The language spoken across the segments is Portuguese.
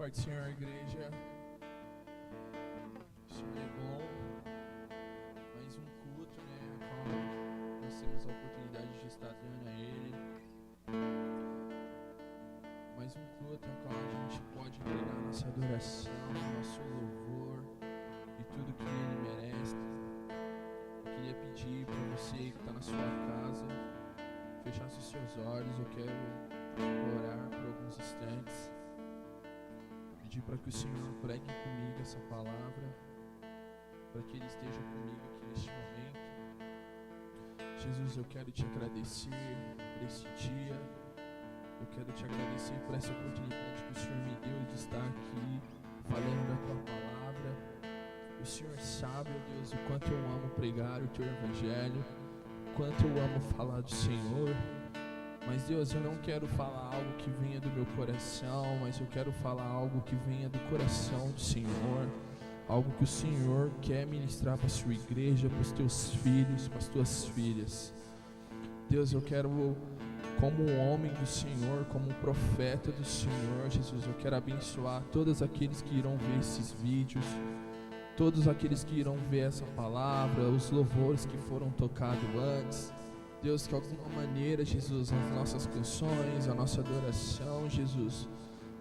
Pai do Senhor, igreja. O Senhor é bom. Mais um culto, né? A qual nós temos a oportunidade de estar dando a Ele. Mais um culto a qual a gente pode entregar nossa adoração, nosso louvor e tudo que Ele merece. Eu queria pedir para você que está na sua casa, fechasse os seus olhos. Eu quero orar por alguns instantes. Pedir para que o Senhor pregue comigo essa palavra, para que Ele esteja comigo aqui neste momento. Jesus, eu quero te agradecer por esse dia. Eu quero te agradecer por essa oportunidade que o Senhor me deu de estar aqui falando da Tua palavra. O Senhor sabe, ó Deus, o quanto eu amo pregar o Teu Evangelho, o quanto eu amo falar do Senhor. Mas Deus, eu não quero falar algo que venha do meu coração, mas eu quero falar algo que venha do coração do Senhor, algo que o Senhor quer ministrar para a sua igreja, para os teus filhos, para as tuas filhas. Deus, eu quero, como um homem do Senhor, como um profeta do Senhor, Jesus, eu quero abençoar todos aqueles que irão ver esses vídeos, todos aqueles que irão ver essa palavra, os louvores que foram tocados antes. Deus, que de alguma maneira, Jesus, as nossas canções, a nossa adoração, Jesus,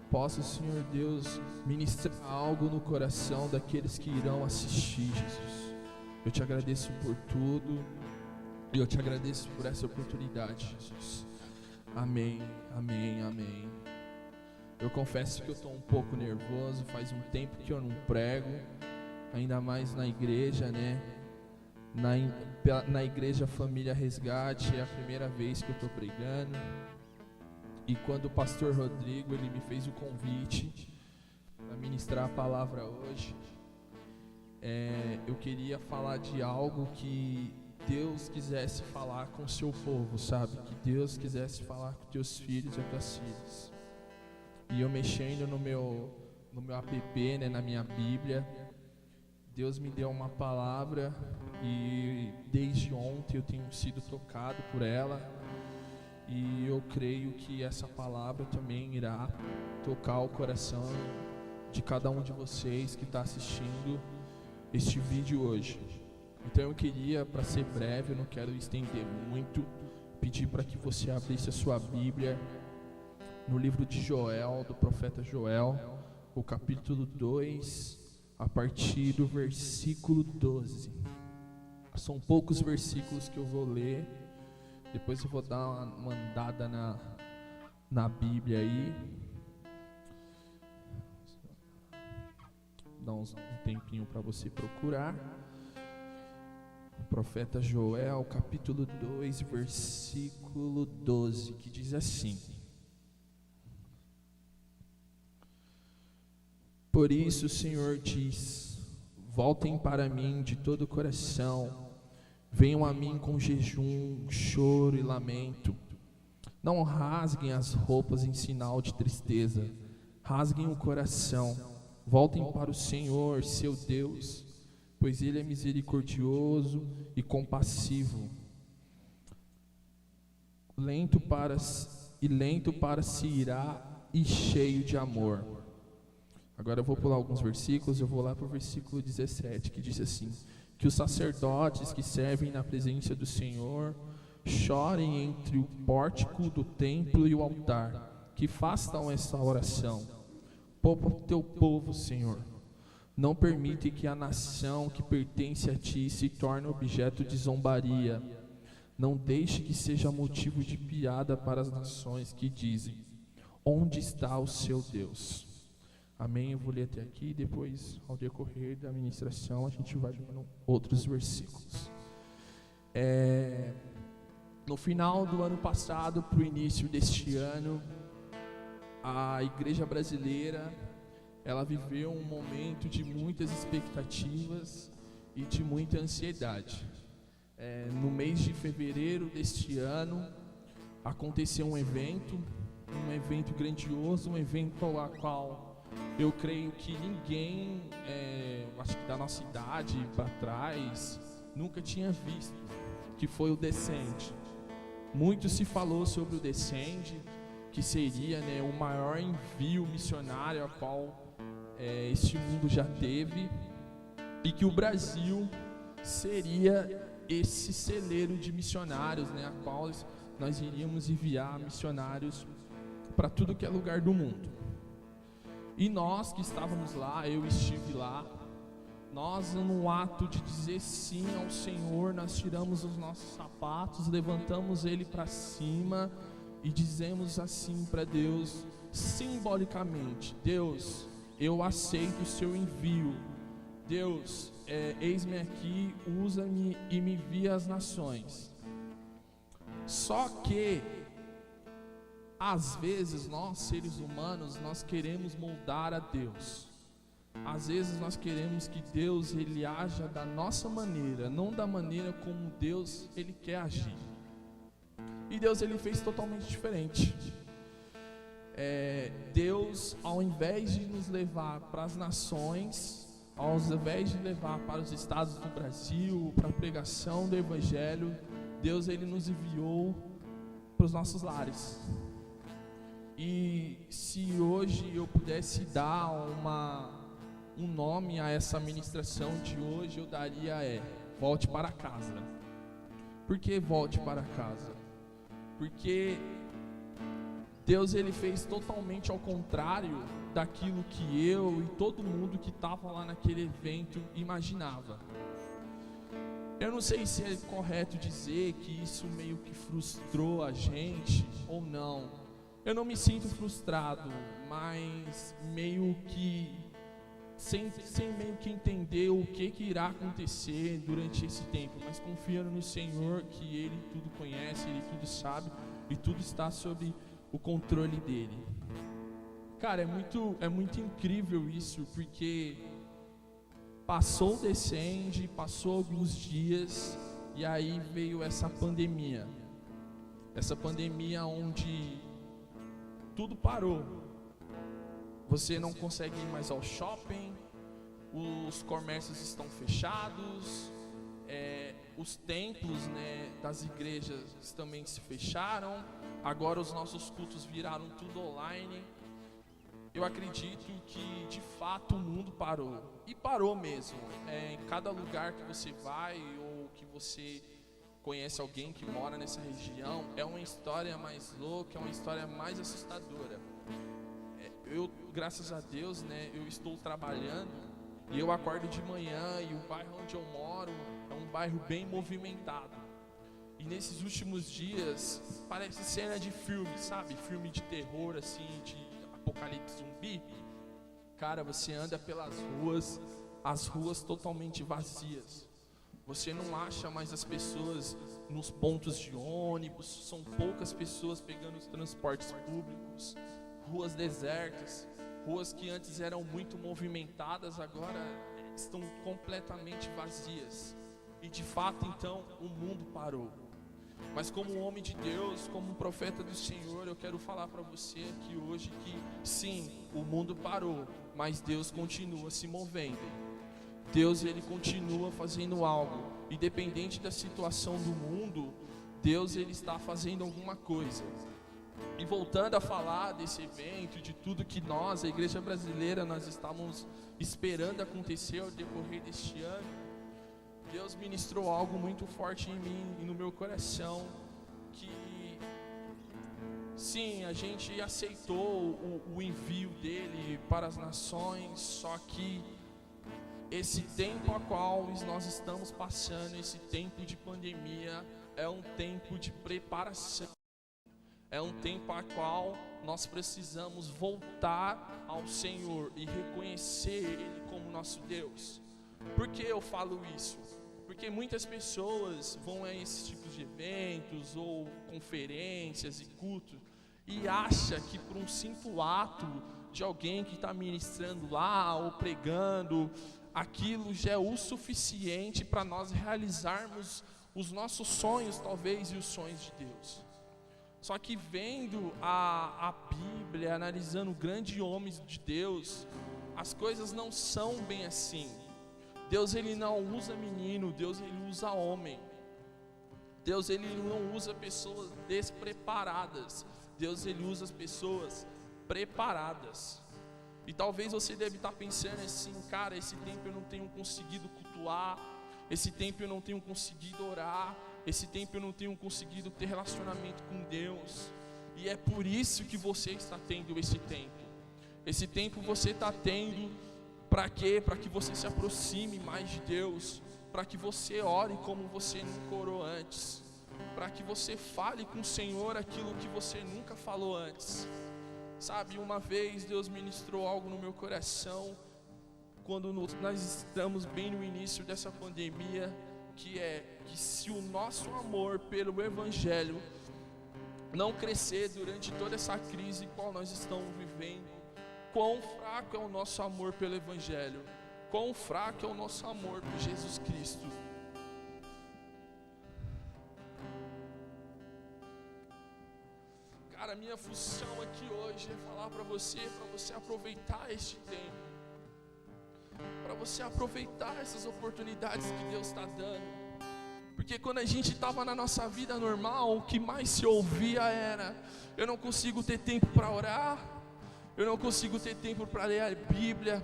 possa, Senhor Deus, ministrar algo no coração daqueles que irão assistir, Jesus. Eu te agradeço por tudo e eu te agradeço por essa oportunidade, Jesus. Amém, amém, amém. Eu confesso que eu estou um pouco nervoso, faz um tempo que eu não prego, ainda mais na igreja, né? Na igreja Família Resgate é a primeira vez que eu estou pregando. E quando o pastor Rodrigo ele me fez o convite para ministrar a palavra hoje, eu queria falar de algo que Deus quisesse falar com o seu povo, sabe? Que Deus quisesse falar com teus filhos e tuas filhas. E eu mexendo no meu app, né, na minha Bíblia, Deus me deu uma palavra e desde ontem eu tenho sido tocado por ela, e eu creio que essa palavra também irá tocar o coração de cada um de vocês que está assistindo este vídeo hoje. Então eu queria, para ser breve, eu não quero estender muito, pedir para que você abrisse a sua Bíblia no livro de Joel, do profeta Joel, o capítulo 2, a partir do versículo 12. São poucos versículos que eu vou ler. Depois eu vou dar uma andada na Bíblia aí. Dá um tempinho para você procurar. O profeta Joel, capítulo 2, versículo 12, que diz assim: Por isso o Senhor diz: voltem para mim de todo o coração, venham a mim com jejum, choro e lamento. Não rasguem as roupas em sinal de tristeza, rasguem o coração. Voltem para o Senhor, seu Deus, pois Ele é misericordioso e compassivo, lento para se irar e cheio de amor. Agora eu vou pular alguns versículos, eu vou lá para o versículo 17, que diz assim: que os sacerdotes que servem na presença do Senhor chorem entre o pórtico do templo e o altar, que façam essa oração: poupa o teu povo, Senhor. Não permite que a nação que pertence a ti se torne objeto de zombaria. Não deixe que seja motivo de piada para as nações que dizem: onde está o seu Deus? Amém, eu vou ler até aqui e depois, ao decorrer da ministração, a gente vai vendo outros versículos. No final do ano passado, para o início deste ano, a igreja brasileira, ela viveu um momento de muitas expectativas e de muita ansiedade. No mês de fevereiro deste ano, aconteceu um evento grandioso, um evento ao qual eu creio que ninguém, acho que da nossa idade para trás, nunca tinha visto, que foi o Descende. Muito se falou sobre o Descende, que seria, né, o maior envio missionário a qual este mundo já teve, e que o Brasil seria esse celeiro de missionários, né, a qual nós iríamos enviar missionários para tudo que é lugar do mundo. E nós que estávamos lá, eu estive lá, nós, no ato de dizer sim ao Senhor, nós tiramos os nossos sapatos, levantamos ele para cima e dizemos assim para Deus, simbolicamente: Deus, eu aceito o seu envio. Deus, eis-me aqui, usa-me e me envia às nações. Só que às vezes nós, seres humanos, nós queremos moldar a Deus. Às vezes nós queremos que Deus ele haja da nossa maneira, não da maneira como Deus ele quer agir. E Deus ele fez totalmente diferente. Deus, ao invés de nos levar para as nações, ao invés de levar para os estados do Brasil, para a pregação do Evangelho, Deus ele nos enviou para os nossos lares. E se hoje eu pudesse dar um nome a essa ministração de hoje, eu daria volte para casa. Por que volte para casa? Porque Deus ele fez totalmente ao contrário daquilo que eu e todo mundo que estava lá naquele evento imaginava. Eu não sei se é correto dizer que isso meio que frustrou a gente ou não. Eu não me sinto frustrado, mas meio que sem meio que entender o que irá acontecer durante esse tempo, mas confiando no Senhor que Ele tudo conhece, Ele tudo sabe e tudo está sob o controle dEle. Cara, é muito incrível isso, porque passou o Descende, passou alguns dias e aí veio essa pandemia onde tudo parou. Você não consegue ir mais ao shopping, os comércios estão fechados, os templos, né, das igrejas também se fecharam. Agora os nossos cultos viraram tudo online. Eu acredito que de fato o mundo parou, e parou mesmo. Em cada lugar que você vai ou que você conhece alguém que mora nessa região, é uma história mais louca, é uma história mais assustadora. Eu, graças a Deus, né, eu estou trabalhando e eu acordo de manhã e o bairro onde eu moro é um bairro bem movimentado. E nesses últimos dias, parece cena de filme, sabe? Filme de terror, assim, de apocalipse zumbi. Cara, você anda pelas ruas, as ruas totalmente vazias. Você não acha mais as pessoas nos pontos de ônibus, são poucas pessoas pegando os transportes públicos. Ruas desertas, ruas que antes eram muito movimentadas, agora estão completamente vazias. E de fato, então, o mundo parou. Mas como homem de Deus, como profeta do Senhor, eu quero falar para você aqui hoje que sim, o mundo parou, mas Deus continua se movendo. Deus ele continua fazendo algo. Independente da situação do mundo, Deus ele está fazendo alguma coisa. E voltando a falar desse evento, de tudo que nós, a igreja brasileira, nós estávamos esperando acontecer ao decorrer deste ano, Deus ministrou algo muito forte em mim e no meu coração, que sim, a gente aceitou o envio dele para as nações, só que esse tempo a qual nós estamos passando, esse tempo de pandemia, é um tempo de preparação. É um tempo a qual nós precisamos voltar ao Senhor e reconhecer Ele como nosso Deus. Por que eu falo isso? Porque muitas pessoas vão a esses tipos de eventos ou conferências e cultos e acham que por um simples ato de alguém que está ministrando lá ou pregando, aquilo já é o suficiente para nós realizarmos os nossos sonhos, talvez, e os sonhos de Deus. Só que vendo a Bíblia, analisando grandes homens de Deus, as coisas não são bem assim. Deus ele não usa menino, Deus ele usa homem. Deus, Ele não usa pessoas despreparadas. Deus, Ele usa as pessoas preparadas. E talvez você deve estar pensando assim: cara, esse tempo eu não tenho conseguido cultuar, esse tempo eu não tenho conseguido orar, esse tempo eu não tenho conseguido ter relacionamento com Deus. E é por isso que você está tendo esse tempo. Esse tempo você está tendo para quê? Para que você se aproxime mais de Deus, para que você ore como você nunca orou antes, para que você fale com o Senhor aquilo que você nunca falou antes. Sabe, uma vez Deus ministrou algo no meu coração, quando nós estamos bem no início dessa pandemia, que é que se o nosso amor pelo Evangelho não crescer durante toda essa crise qual nós estamos vivendo, quão fraco é o nosso amor pelo Evangelho, quão fraco é o nosso amor por Jesus Cristo. Cara, a minha função aqui hoje é falar para você aproveitar este tempo, para você aproveitar essas oportunidades que Deus está dando. Porque quando a gente estava na nossa vida normal, o que mais se ouvia era: eu não consigo ter tempo para orar, eu não consigo ter tempo para ler a Bíblia.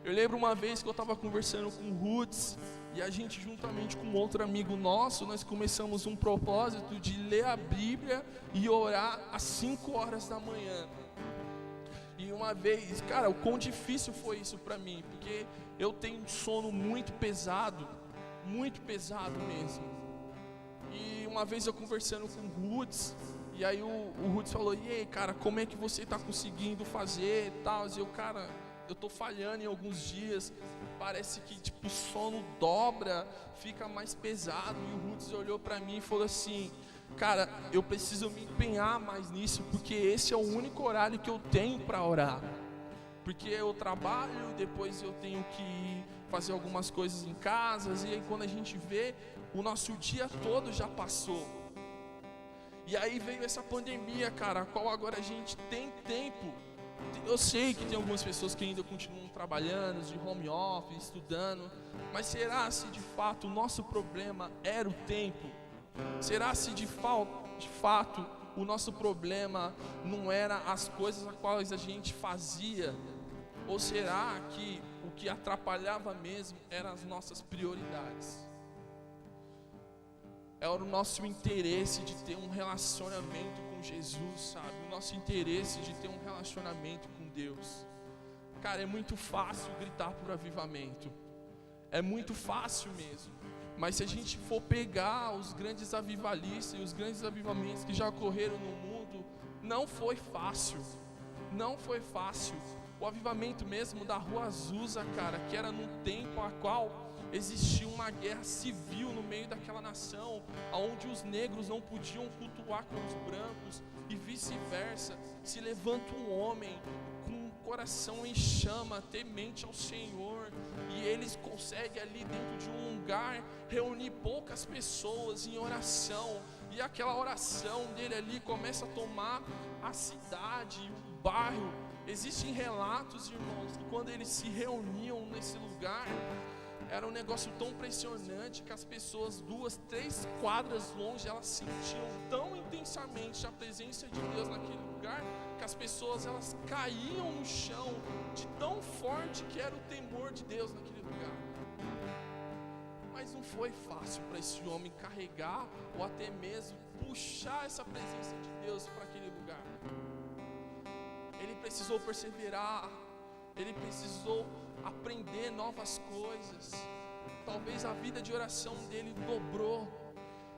Eu lembro uma vez que eu estava conversando com o Roots, e a gente, juntamente com outro amigo nosso, nós começamos um propósito de ler a Bíblia e orar às 5 horas da manhã. E uma vez, cara, o quão difícil foi isso para mim, porque eu tenho um sono muito pesado mesmo. E uma vez eu conversando com o Roots, e aí o Roots falou: e aí, cara, como é que você está conseguindo fazer e tal? E eu, cara, eu tô falhando em alguns dias, parece que tipo o sono dobra, fica mais pesado. E o Roots olhou para mim e falou assim: cara, eu preciso me empenhar mais nisso, porque esse é o único horário que eu tenho para orar. Porque eu trabalho, depois eu tenho que ir fazer algumas coisas em casa, e aí quando a gente vê, o nosso dia todo já passou. E aí veio essa pandemia, cara, a qual agora a gente tem tempo. Eu sei que tem algumas pessoas que ainda continuam trabalhando, de home office, estudando, mas será se de fato o nosso problema era o tempo? Será se de fato o nosso problema não era as coisas as quais a gente fazia? Ou será que o que atrapalhava mesmo eram as nossas prioridades? Era o nosso interesse de ter um relacionamento com Jesus, sabe? O nosso interesse de ter um relacionamento com Deus. Cara, é muito fácil gritar por avivamento. É muito fácil mesmo. Mas se a gente for pegar os grandes avivalistas e os grandes avivamentos que já ocorreram no mundo, não foi fácil. Não foi fácil. O avivamento mesmo da Rua Azusa, cara, que era num tempo a qual existia uma guerra civil no meio daquela nação, onde os negros não podiam cultuar com os brancos e vice-versa. Se levanta um homem com um coração em chama, temente ao Senhor, e eles conseguem ali dentro de um lugar reunir poucas pessoas em oração, e aquela oração dele ali começa a tomar a cidade, o bairro. Existem relatos, irmãos, que quando eles se reuniam nesse lugar, era um negócio tão impressionante que as pessoas 2, 3 quadras longe, elas sentiam tão intensamente a presença de Deus naquele lugar, que as pessoas elas caíam no chão de tão forte que era o temor de Deus naquele lugar. Mas não foi fácil para esse homem carregar ou até mesmo puxar essa presença de Deus para aquele lugar. Ele precisou perseverar, ele precisou aprender novas coisas. Talvez a vida de oração dele dobrou.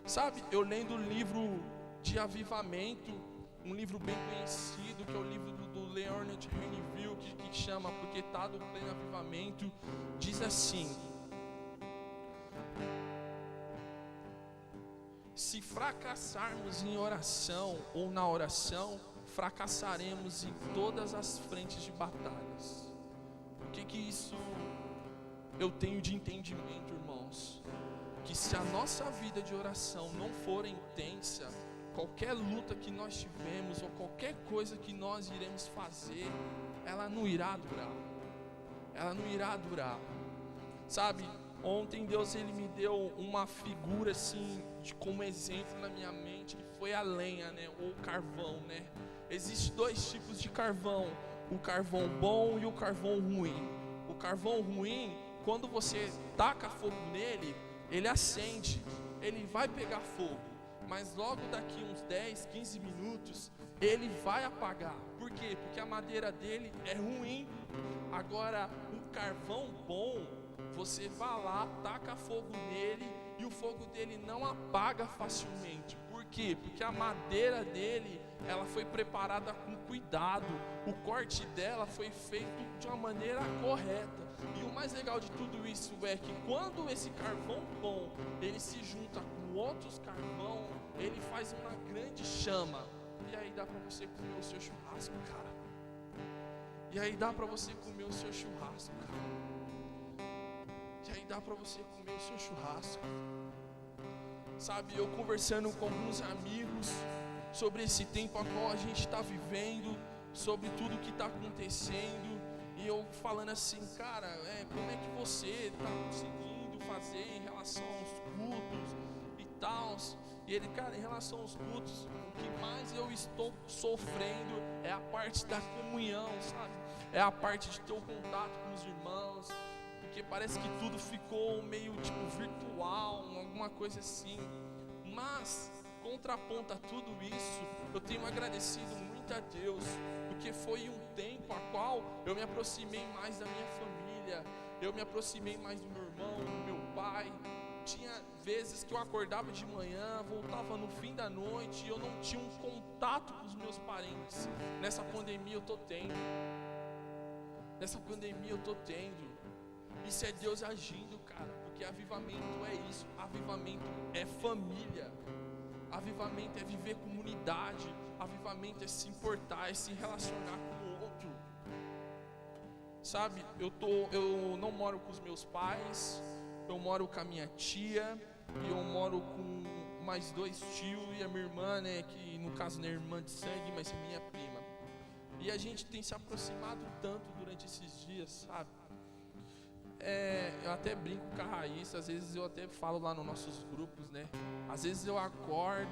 Sabe, eu lendo o livro de avivamento, um livro bem conhecido, que é o livro do Leonard Rainville, que chama Porque Tá do Pleno Avivamento, diz assim: se fracassarmos em oração ou na oração, fracassaremos em todas as frentes de batalhas. O que isso eu tenho de entendimento, irmãos? Que se a nossa vida de oração não for intensa, qualquer luta que nós tivermos ou qualquer coisa que nós iremos fazer, ela não irá durar. Ela não irá durar. Sabe, ontem Deus ele me deu uma figura assim como exemplo na minha mente, que foi a lenha, né? Ou o carvão, né? Existem dois tipos de carvão, o carvão bom e o carvão ruim. O carvão ruim, quando você taca fogo nele, ele acende, ele vai pegar fogo, mas logo daqui uns 10, 15 minutos, ele vai apagar. Por quê? Porque a madeira dele é ruim. Agora, o carvão bom, você vai lá, taca fogo nele e o fogo dele não apaga facilmente. Por quê? Porque a madeira dele, ela foi preparada com cuidado, o corte dela foi feito de uma maneira correta. E o mais legal de tudo isso é que quando esse carvão bom, ele se junta com outros carvão, ele faz uma grande chama. E aí dá pra você comer o seu churrasco, cara. E aí dá pra você comer o seu churrasco, cara. E aí dá pra você comer o seu churrasco. Sabe, eu conversando com alguns amigos sobre esse tempo a qual a gente está vivendo, sobre tudo que está acontecendo, e eu falando assim, cara, como é que você está conseguindo fazer em relação aos cultos e tal? E ele, cara, em relação aos cultos, o que mais eu estou sofrendo é a parte da comunhão, sabe? É a parte de ter o contato com os irmãos, porque parece que tudo ficou meio tipo virtual, alguma coisa assim. Mas, contraponto a tudo isso, eu tenho agradecido muito a Deus, porque foi um tempo a qual eu me aproximei mais da minha família, eu me aproximei mais do meu irmão, do meu pai. Tinha vezes que eu acordava de manhã, voltava no fim da noite e eu não tinha um contato com os meus parentes. Nessa pandemia eu tô tendo. Nessa pandemia eu tô tendo. Isso é Deus agindo, cara, porque avivamento é isso. Avivamento é família. Avivamento é viver comunidade. Avivamento é se importar, é se relacionar com o outro. Sabe, eu não moro com os meus pais, eu moro com a minha tia e eu moro com mais 2 tios e a minha irmã, né, que no caso não é irmã de sangue, mas é minha prima. E a gente tem se aproximado tanto durante esses dias, sabe? Eu até brinco com a Raíssa, às vezes eu até falo lá nos nossos grupos, né? Às vezes eu acordo,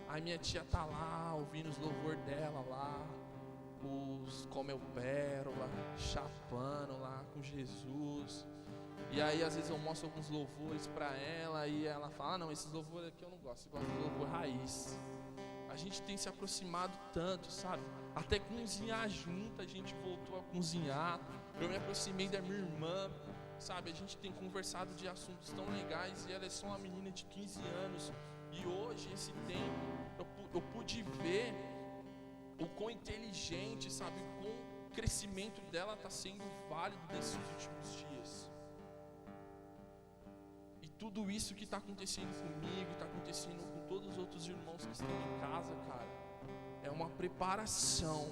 a minha tia tá lá, ouvindo os louvores dela lá, os Como Eu Pérola, chapando lá com Jesus. E aí às vezes eu mostro alguns louvores pra ela e ela fala, não, esses louvores aqui eu não gosto, eu gosto de louvor raiz. A gente tem se aproximado tanto, sabe? Até cozinhar junto, a gente voltou a cozinhar. Eu me aproximei da minha irmã, sabe? A gente tem conversado de assuntos tão legais e ela é só uma menina de 15 anos. E hoje, esse tempo, eu pude ver o quão inteligente, sabe? O quão crescimento dela está sendo válido nesses últimos dias. E tudo isso que está acontecendo comigo, está acontecendo com todos os outros irmãos que estão em casa, cara, é uma preparação,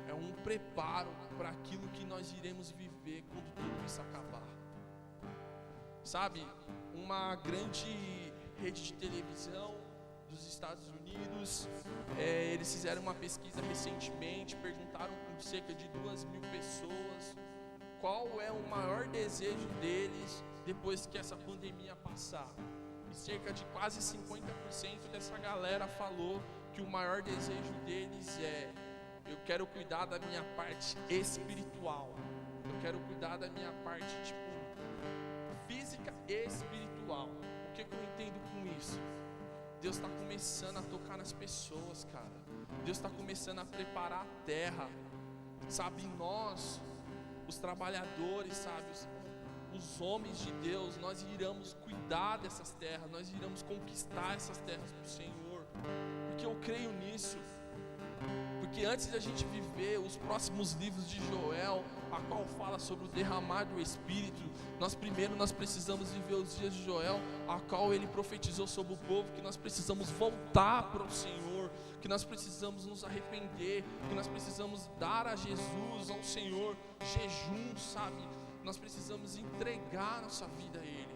é um preparo para aquilo que nós iremos viver quando tudo isso acabar. Sabe, uma grande rede de televisão dos Estados Unidos, eles fizeram uma pesquisa recentemente, perguntaram com cerca de 2.000 pessoas qual é o maior desejo deles depois que essa pandemia passar. E cerca de quase 50% dessa galera falou que o maior desejo deles é: eu quero cuidar da minha parte espiritual, eu quero cuidar da minha parte física e espiritual. O que eu entendo com isso? Deus está começando a tocar nas pessoas, cara. Deus está começando a preparar a terra, sabe? Nós, os trabalhadores, sabe? Os homens de Deus, nós iremos cuidar dessas terras, nós iremos conquistar essas terras para o Senhor, porque eu creio nisso. Porque antes da gente viver os próximos livros de Joel, a qual fala sobre o derramar do Espírito, nós precisamos viver os dias de Joel, a qual ele profetizou sobre o povo, que nós precisamos voltar para o Senhor, que nós precisamos nos arrepender, que nós precisamos dar a Jesus, ao Senhor, jejum, sabe? Nós precisamos entregar nossa vida a Ele.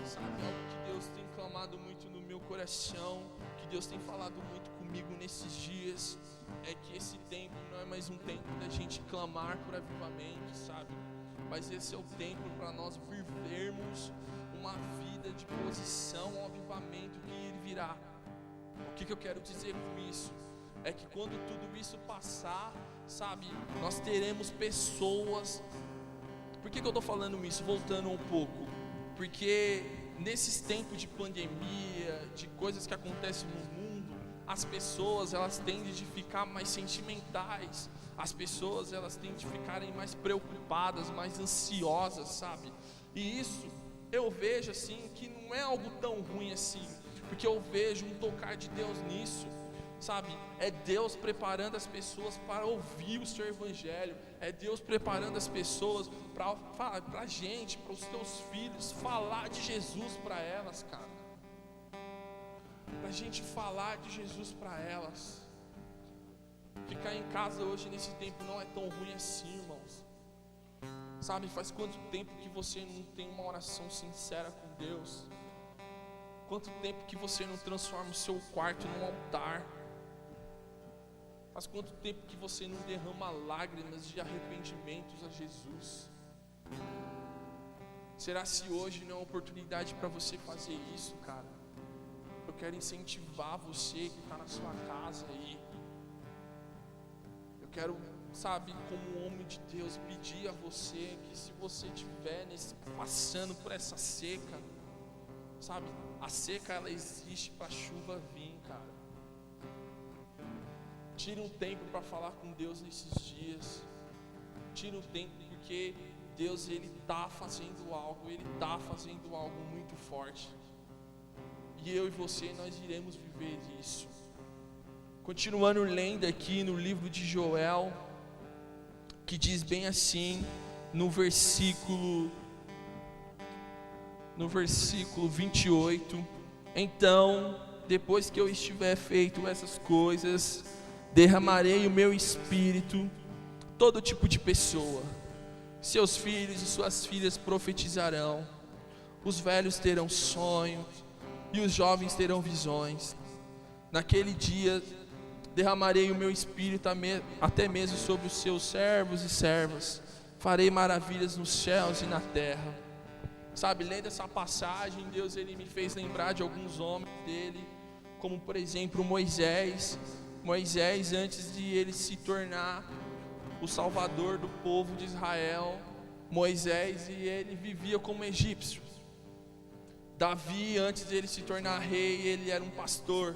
Sabe, algo que Deus tem clamado muito no meu coração, que Deus tem falado muito comigo. comigo nesses dias é que esse tempo não é mais um tempo da gente clamar por avivamento, sabe? Mas esse é o tempo para nós vivermos uma vida de posição ao avivamento que ele virá. O que eu quero dizer com isso? É que quando tudo isso passar, sabe, nós teremos pessoas. Por que eu estou falando isso? Voltando um pouco, porque nesses tempos de pandemia, de coisas que acontecem no mundo, as pessoas elas tendem de ficar mais sentimentais, as pessoas elas tendem de ficarem mais preocupadas, mais ansiosas, sabe? E isso eu vejo assim que não é algo tão ruim assim, porque eu vejo um tocar de Deus nisso, sabe? É Deus preparando as pessoas para ouvir o seu evangelho, é Deus preparando as pessoas para a gente, para os teus filhos, falar de Jesus para elas, cara. Para a gente falar de Jesus para elas. Ficar em casa hoje nesse tempo não é tão ruim assim, irmãos. Sabe, faz quanto tempo que você não tem uma oração sincera com Deus? Quanto tempo que você não transforma o seu quarto num altar? Faz quanto tempo que você não derrama lágrimas de arrependimentos a Jesus? Será se hoje não é uma oportunidade para você fazer isso, cara? Eu quero incentivar você que está na sua casa aí. Eu quero, sabe, como homem de Deus, pedir a você que se você estiver passando por essa seca, sabe, a seca ela existe para a chuva vir, cara. Tire um tempo para falar com Deus nesses dias. Tire um tempo porque Deus ele está fazendo algo, Ele está fazendo algo muito forte. E eu e você nós iremos viver isso. Continuando lendo aqui no livro de Joel, que diz bem assim, no versículo 28, então, depois que eu estiver feito essas coisas, derramarei o meu espírito, todo tipo de pessoa, seus filhos e suas filhas profetizarão, os velhos terão sonhos, e os jovens terão visões. Naquele dia, derramarei o meu espírito até mesmo sobre os seus servos e servas, farei maravilhas nos céus e na terra. Sabe, lendo essa passagem, Deus ele me fez lembrar de alguns homens dele, como por exemplo Moisés, antes de ele se tornar o salvador do povo de Israel, Moisés e ele vivia como egípcio. Davi, antes de ele se tornar rei, ele era um pastor.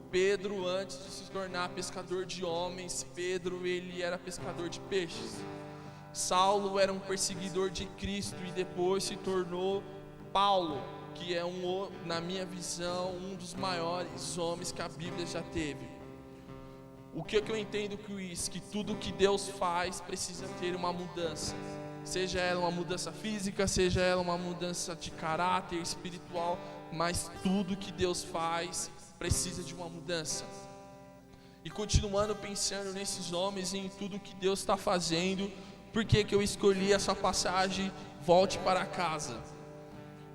Pedro, antes de se tornar pescador de homens, Pedro ele era pescador de peixes. Saulo era um perseguidor de Cristo e depois se tornou Paulo, que é na minha visão, um dos maiores homens que a Bíblia já teve. O que eu entendo com isso? Que tudo que Deus faz precisa ter uma mudança. Seja ela uma mudança física, seja ela uma mudança de caráter espiritual, mas tudo que Deus faz precisa de uma mudança. E continuando pensando nesses homens e em tudo que Deus está fazendo, por que eu escolhi essa passagem, volte para casa?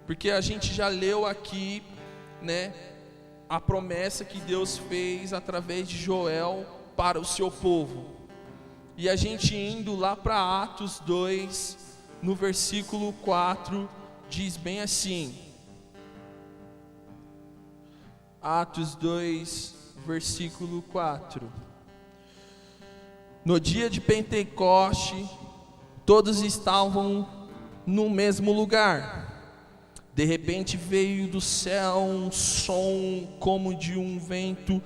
Porque a gente já leu aqui, né, a promessa que Deus fez através de Joel para o seu povo. E a gente indo lá para Atos 2, no versículo 4, diz bem assim. Atos 2, versículo 4. No dia de Pentecoste, todos estavam no mesmo lugar. De repente veio do céu um som como de um vento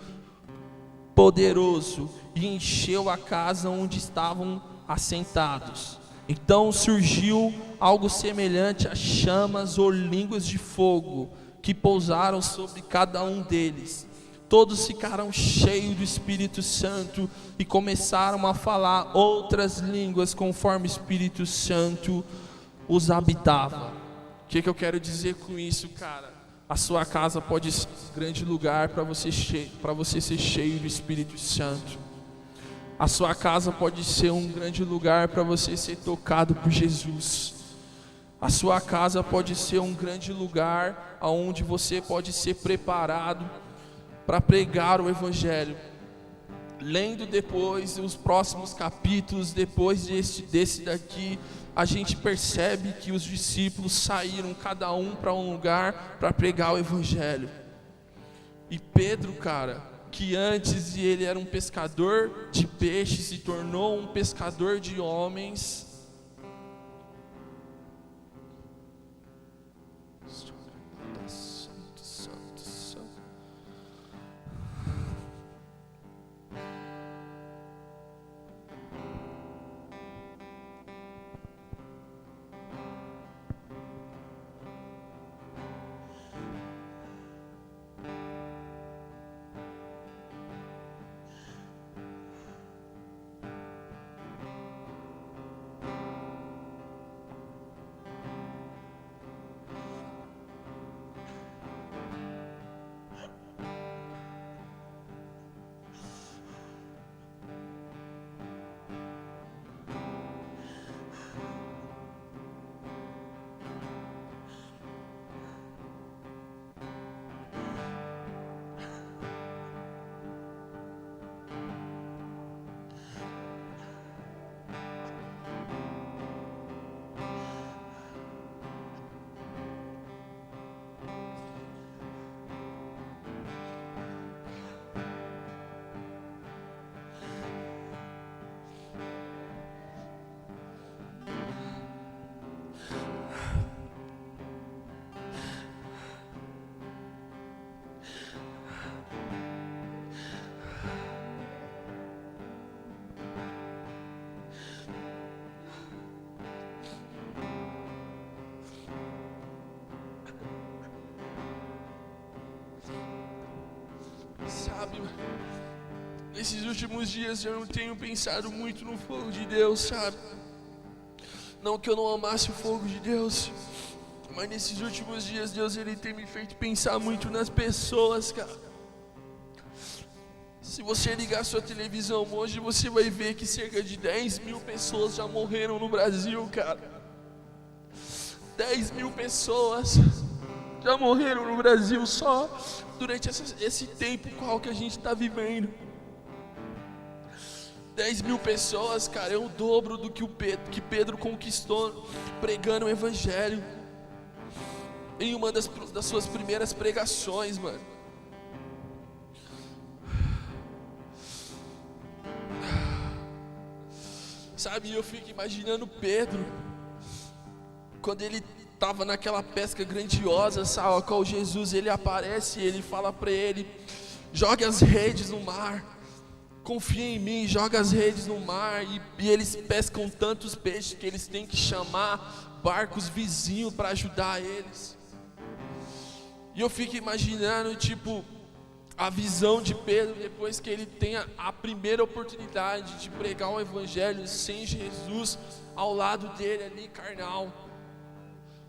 poderoso e encheu a casa onde estavam assentados. Então surgiu algo semelhante a chamas ou línguas de fogo que pousaram sobre cada um deles. Todos ficaram cheios do Espírito Santo e começaram a falar outras línguas conforme o Espírito Santo os habitava. O que eu quero dizer com isso, cara? A sua casa pode ser um grande lugar para você ser cheio do Espírito Santo. A sua casa pode ser um grande lugar para você ser tocado por Jesus. A sua casa pode ser um grande lugar onde você pode ser preparado para pregar o Evangelho. Lendo depois os próximos capítulos, depois desse daqui, a gente percebe que os discípulos saíram cada um para um lugar para pregar o Evangelho. E Pedro, cara, que antes ele era um pescador de peixes, se tornou um pescador de homens. Sabe, nesses últimos dias eu não tenho pensado muito no fogo de Deus, sabe? Não que eu não amasse o fogo de Deus, mas nesses últimos dias Deus ele tem me feito pensar muito nas pessoas, cara. Se você ligar a sua televisão hoje, você vai ver que cerca de 10 mil pessoas já morreram no Brasil, cara. 10 mil pessoas já morreram no Brasil só durante esse tempo qual que a gente está vivendo. 10 mil pessoas, cara, é o dobro do que Pedro conquistou pregando o Evangelho em uma das suas primeiras pregações, mano. Sabe, eu fico imaginando Pedro quando ele estava naquela pesca grandiosa, sabe, a qual Jesus ele aparece e ele fala para ele: jogue as redes no mar, confia em mim, joga as redes no mar, e eles pescam tantos peixes que eles têm que chamar barcos vizinhos para ajudar eles. E eu fico imaginando, tipo, a visão de Pedro depois que ele tem a primeira oportunidade de pregar o Evangelho sem Jesus ao lado dele ali, carnal.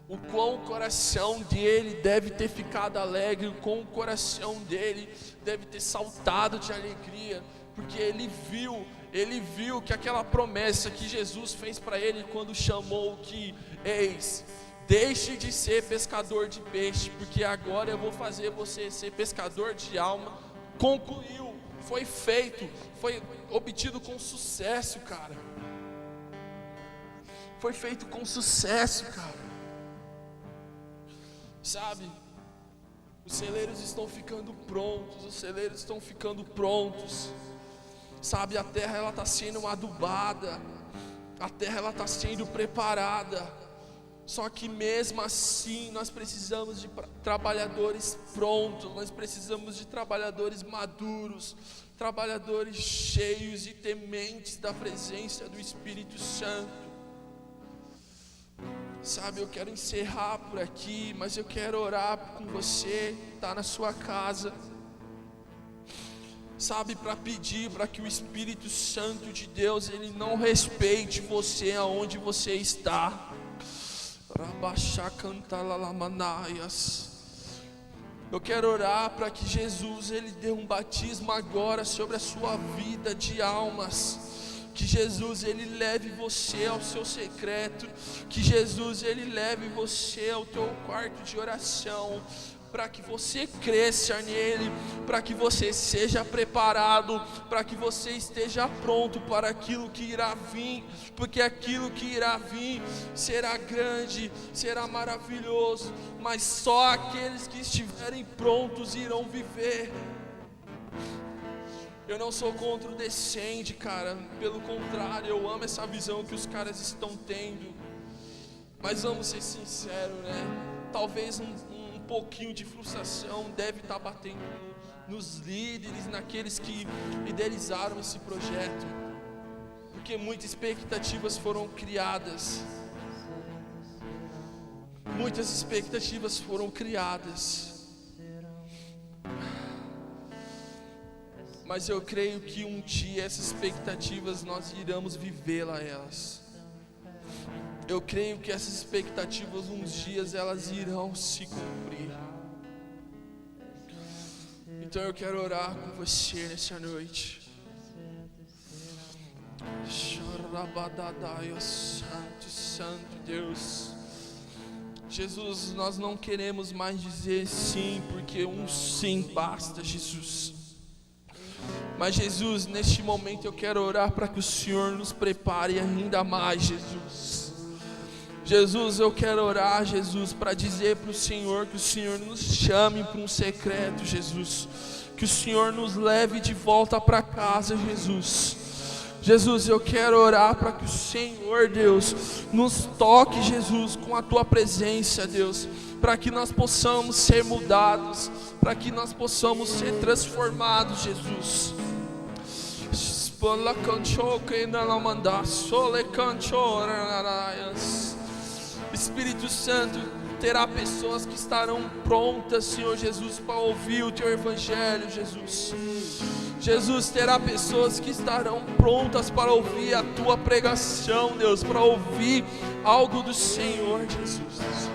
O quão o coração dele deve ter ficado alegre, o quão o coração dele deve ter saltado de alegria, porque ele viu que aquela promessa que Jesus fez para ele quando chamou que, eis, deixe de ser pescador de peixe, porque agora eu vou fazer você ser pescador de alma, concluiu, foi feito, foi obtido com sucesso, cara. Foi feito com sucesso, cara. Sabe, os celeiros estão ficando prontos, os celeiros estão ficando prontos. Sabe, a terra ela está sendo adubada, a terra ela está sendo preparada. Só que mesmo assim nós precisamos de trabalhadores prontos, nós precisamos de trabalhadores maduros, trabalhadores cheios e tementes da presença do Espírito Santo. Sabe, eu quero encerrar por aqui, mas eu quero orar com você, tá na sua casa. Sabe, para pedir para que o Espírito Santo de Deus, ele não respeite você aonde você está. Eu quero orar para que Jesus, ele dê um batismo agora sobre a sua vida de almas. Que Jesus ele leve você ao seu secreto, que Jesus ele leve você ao teu quarto de oração, para que você cresça nele, para que você seja preparado, para que você esteja pronto para aquilo que irá vir, porque aquilo que irá vir será grande, será maravilhoso, mas só aqueles que estiverem prontos irão viver. Eu não sou contra o Descende, cara, pelo contrário, eu amo essa visão que os caras estão tendo, mas vamos ser sinceros, né? Talvez um pouquinho de frustração deve estar batendo nos líderes, naqueles que idealizaram esse projeto, porque muitas expectativas foram criadas, mas eu creio que um dia essas expectativas nós iremos elas. Eu creio que essas expectativas uns dias elas irão se cumprir. Então eu quero orar com você nessa noite. Santo, Santo Deus. Jesus, nós não queremos mais dizer sim, porque um sim basta, Jesus. Mas Jesus, neste momento eu quero orar para que o Senhor nos prepare ainda mais, Jesus. Jesus, eu quero orar, Jesus, para dizer para o Senhor que o Senhor nos chame para um secreto, Jesus. Que o Senhor nos leve de volta para casa, Jesus. Jesus, eu quero orar para que o Senhor, Deus, nos toque, Jesus, com a Tua presença, Deus. Para que nós possamos ser mudados, para que nós possamos ser transformados, Jesus. Espírito Santo, terá pessoas que estarão prontas, Senhor Jesus, para ouvir o Teu Evangelho, Jesus. Jesus, terá pessoas que estarão prontas para ouvir a Tua pregação, Deus, para ouvir algo do Senhor, Jesus.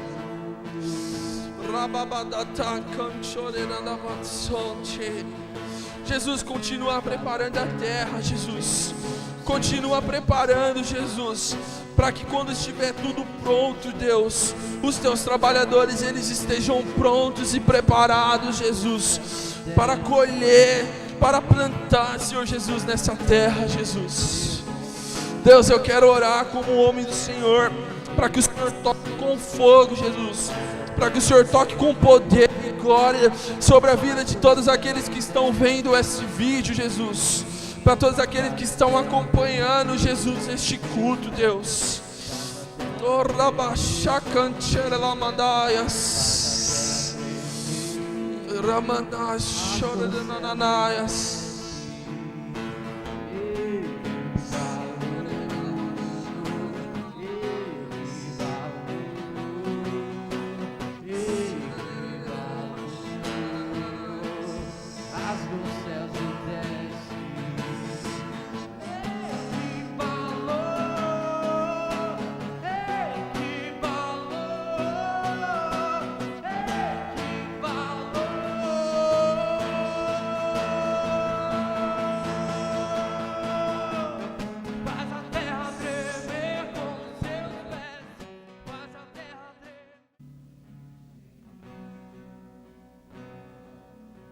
Jesus, continua preparando a terra, Jesus. Continua preparando, Jesus, para que quando estiver tudo pronto, Deus, os Teus trabalhadores, eles estejam prontos e preparados, Jesus, para colher, para plantar, Senhor Jesus, nessa terra, Jesus. Deus, eu quero orar como homem do Senhor, para que o Senhor toque com fogo, Jesus, para que o Senhor toque com poder e glória sobre a vida de todos aqueles que estão vendo esse vídeo, Jesus, para todos aqueles que estão acompanhando, Jesus, este culto, Deus.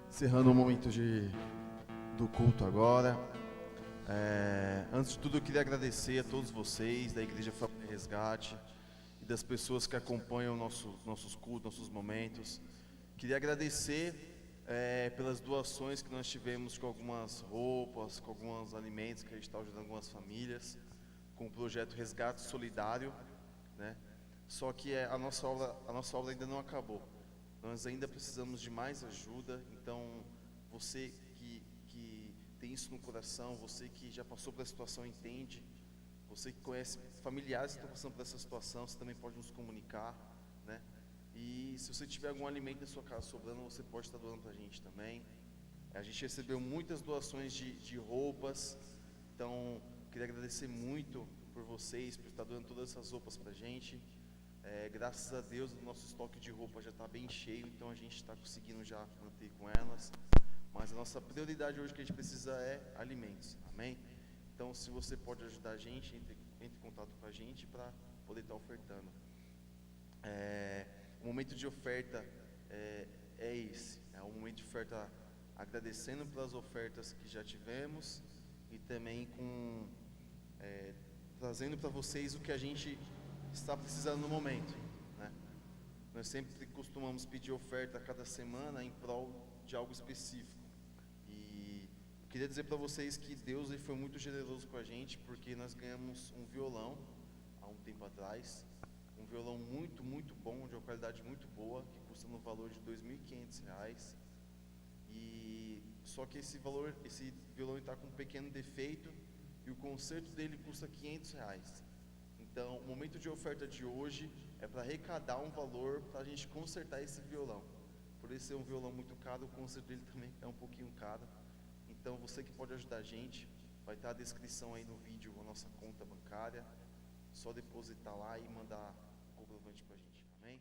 Encerrando o momento do culto agora. Antes de tudo, eu queria agradecer a todos vocês da Igreja Família Resgate e das pessoas que acompanham nossos cultos, nossos momentos. Queria agradecer pelas doações que nós tivemos com algumas roupas, com alguns alimentos que a gente está ajudando algumas famílias, com o projeto Resgate Solidário, né? Só que a nossa obra ainda não acabou. Nós ainda precisamos de mais ajuda, então você que tem isso no coração, você que já passou por essa situação entende, você que conhece familiares que estão passando por essa situação, você também pode nos comunicar, né? E se você tiver algum alimento em sua casa sobrando, você pode estar doando para a gente também. A gente recebeu muitas doações de roupas, então queria agradecer muito por vocês, por estar doando todas essas roupas para a gente. Graças a Deus o nosso estoque de roupa já está bem cheio, então a gente está conseguindo já manter com elas, mas a nossa prioridade hoje que a gente precisa é alimentos, amém? Então se você pode ajudar a gente, entre em contato com a gente para poder estar ofertando. O momento de oferta é esse. É um momento de oferta agradecendo pelas ofertas que já tivemos e também trazendo para vocês o que a gente está precisando no momento, né? Nós sempre costumamos pedir oferta a cada semana em prol de algo específico. E eu queria dizer para vocês que Deus ele foi muito generoso com a gente, porque nós ganhamos um violão há um tempo atrás, um violão muito, muito bom, de uma qualidade muito boa, que custa no valor de R$ 2.500. E só que esse violão está com um pequeno defeito e o conserto dele custa R$ 500. Então, o momento de oferta de hoje é para arrecadar um valor para a gente consertar esse violão. Por ele ser um violão muito caro, o conserto dele também é um pouquinho caro. Então, você que pode ajudar a gente, vai estar a descrição aí no vídeo, a nossa conta bancária. Só depositar lá e mandar o comprovante para a gente. Amém?